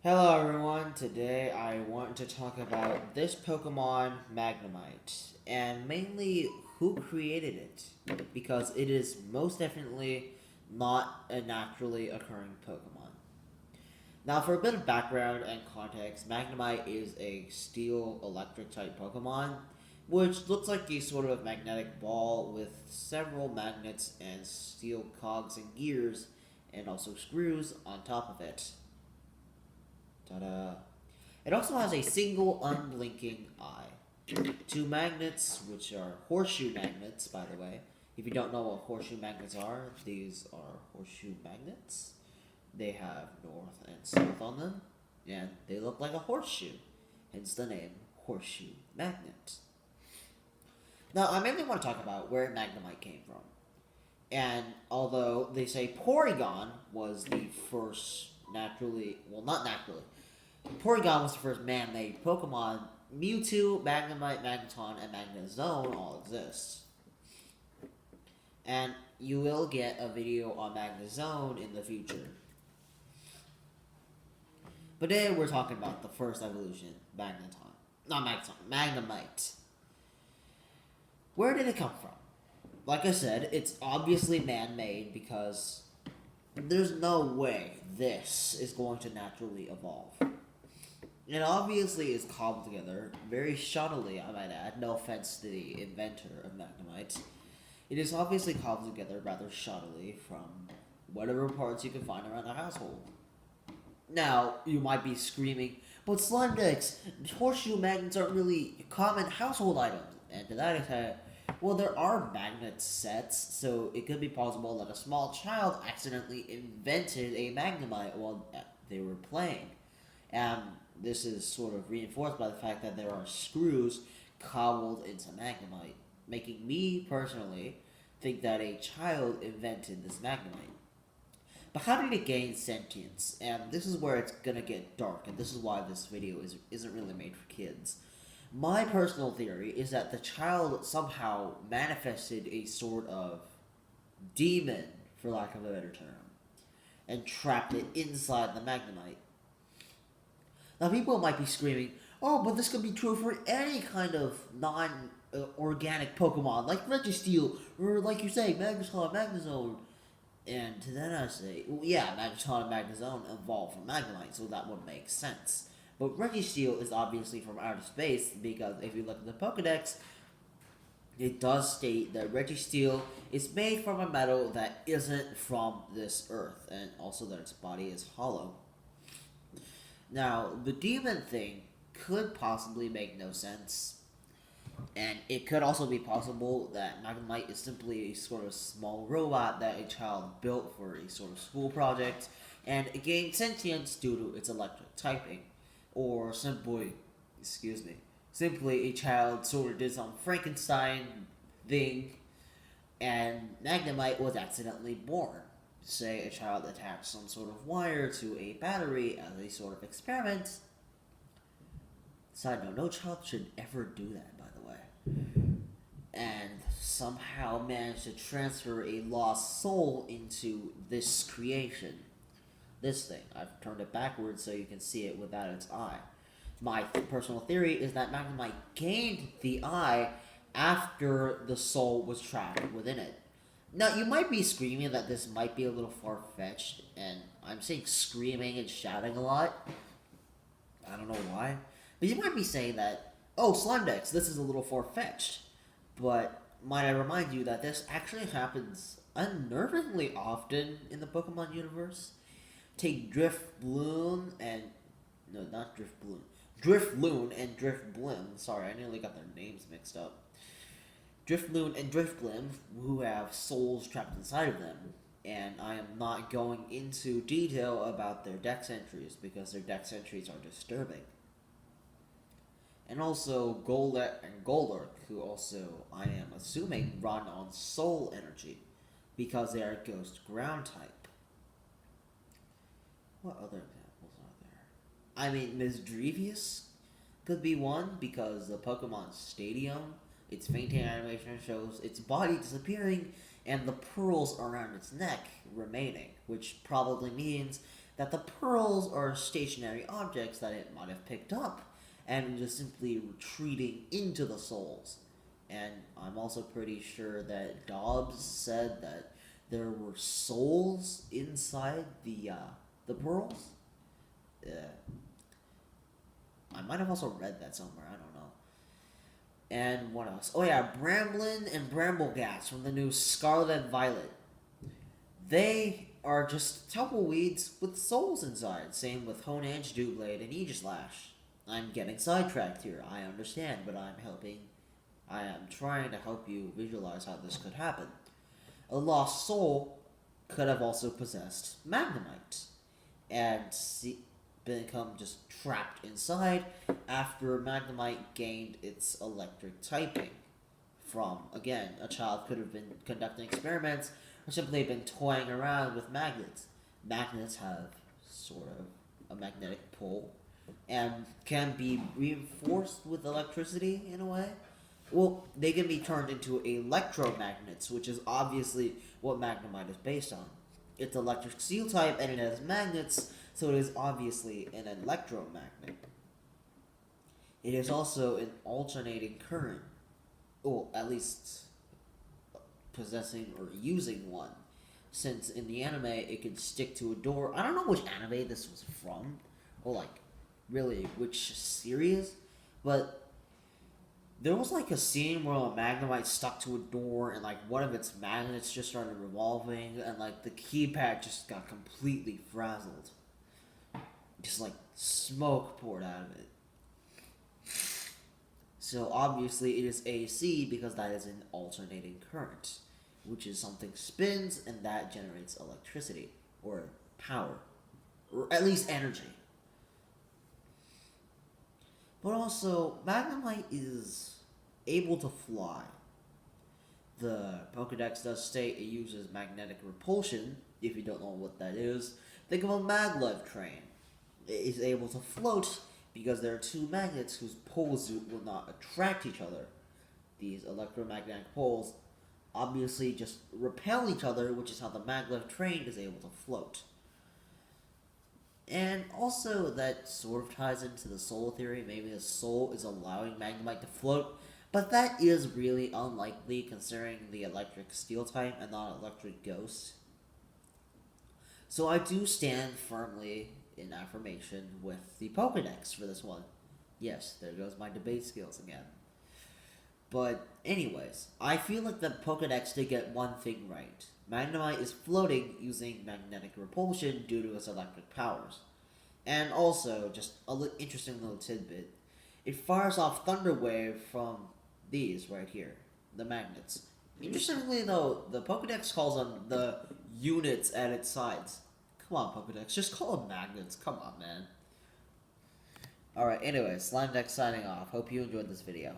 Hello everyone, today I want to talk about this Pokemon Magnemite, and mainly who created it, because it is most definitely not a naturally occurring Pokemon. Now for a bit of background and context, Magnemite is a steel electric type Pokemon, which looks like a sort of magnetic ball with several magnets and steel cogs and gears, and also screws on top of it. Ta-da. It also has a single unblinking eye. Two magnets, which are horseshoe magnets, by the way. If you don't know what horseshoe magnets are, these are horseshoe magnets. They have north and south on them, and they look like a horseshoe, hence the name horseshoe magnet. Now, I mainly want to talk about where Magnemite came from. And although they say Porygon was the first naturally, well, not naturally, Porygon was the first man-made Pokemon. Mewtwo, Magnemite, Magneton, and Magnezone all exist. And you will get a video on Magnezone in the future. But today we're talking about the first evolution, Magneton. Not Magneton, Magnemite. Where did it come from? Like I said, it's obviously man-made because there's no way this is going to naturally evolve. It obviously is cobbled together, very shoddily, I might add, no offense to the inventor of Magnemite. It is obviously cobbled together rather shoddily from whatever parts you can find around the household. Now, you might be screaming, but Slimedex, horseshoe magnets aren't really common household items. And to that extent, well, there are magnet sets, so it could be possible that a small child accidentally invented a Magnemite while they were playing. And this is sort of reinforced by the fact that there are screws cobbled into Magnemite, making me personally think that a child invented this Magnemite. But how did it gain sentience? And this is where it's gonna get dark, and this is why this video isn't really made for kids. My personal theory is that the child somehow manifested a sort of demon, for lack of a better term, and trapped it inside the Magnemite. Now, people might be screaming, oh, but this could be true for any kind of non-organic Pokemon, like Registeel, or like you say, Magneton, Magnezone. And to that I say, well, yeah, Magneton and Magnezone evolved from Magnemite, so that would make sense. But Registeel is obviously from outer space, because if you look at the Pokedex, it does state that Registeel is made from a metal that isn't from this earth, and also that its body is hollow. Now, the demon thing could possibly make no sense, and it could also be possible that Magnemite is simply a sort of small robot that a child built for a sort of school project, and it gained sentience due to its electric typing. Or simply a child sort of did some Frankenstein thing, and Magnemite was accidentally born. Say a child attached some sort of wire to a battery as a sort of experiment. Side note, no child should ever do that, by the way. And somehow managed to transfer a lost soul into this creation. This thing. I've turned it backwards so you can see it without its eye. My personal theory is that Magnemite gained the eye after the soul was trapped within it. Now, you might be screaming that this might be a little far-fetched, and I'm saying screaming and shouting a lot. I don't know why. But you might be saying that, oh, Slimedex, this is a little far-fetched. But might I remind you that this actually happens unnervingly often in the Pokemon universe? Take Driftloon and... No, not Driftloon. Drifloon and Driftblim. Sorry, I nearly got their names mixed up. Drifloon and Driftblim, who have souls trapped inside of them. And I am not going into detail about their dex entries because their dex entries are disturbing. And also Golett and Golurk, who also, I am assuming, run on soul energy because they are ghost ground type. What other examples are there? I mean, Misdrevious could be one because the Pokemon Stadium, its fainting animation shows its body disappearing and the pearls around its neck remaining, which probably means that the pearls are stationary objects that it might have picked up and just simply retreating into the souls. And I'm also pretty sure that Dobbs said that there were souls inside the pearls. Yeah. I might have also read that somewhere. I don't know. And what else? Oh yeah, Bramblin and Brambleghast from the new Scarlet and Violet. They are just tumbleweeds with souls inside. Same with Honedge, Dewblade, and Aegislash. I'm getting sidetracked here. I understand, but I am trying to help you visualize how this could happen. A lost soul could have also possessed Magnemite and become just trapped inside after Magnemite gained its electric typing from, again, a child could have been conducting experiments or simply been toying around with magnets. Magnets have sort of a magnetic pull and can be reinforced with electricity in a way. Well, they can be turned into electromagnets, which is obviously what Magnemite is based on. It's electric steel type and it has magnets, so it is obviously an electromagnet. It is also an alternating current, or at least possessing or using one, since in the anime it could stick to a door. I don't know which anime this was from, or like really which series, but there was like a scene where a Magnemite stuck to a door and like one of its magnets just started revolving and like the keypad just got completely frazzled. Just like smoke poured out of it. So obviously it is AC because that is an alternating current, which is something spins and that generates electricity or power, or at least energy. But also, Magnemite is able to fly. The Pokedex does state it uses magnetic repulsion. If you don't know what that is, think of a maglev train. It is able to float because there are two magnets whose poles will not attract each other. These electromagnetic poles obviously just repel each other, which is how the maglev train is able to float. And also, that sort of ties into the soul theory. Maybe the soul is allowing Magnemite to float, but that is really unlikely considering the electric steel type and not electric ghost. So I do stand firmly in affirmation with the Pokedex for this one. Yes, there goes my debate skills again. But anyways, I feel like the Pokedex did get one thing right. Magnemite is floating using magnetic repulsion due to its electric powers. And also, just an interesting little tidbit, it fires off Thunder Wave from these right here, the magnets. Interestingly though, the Pokedex calls them the units at its sides. Come on, Pokedex, just call them magnets. Come on, man. Alright, anyway, Slime Deck signing off. Hope you enjoyed this video.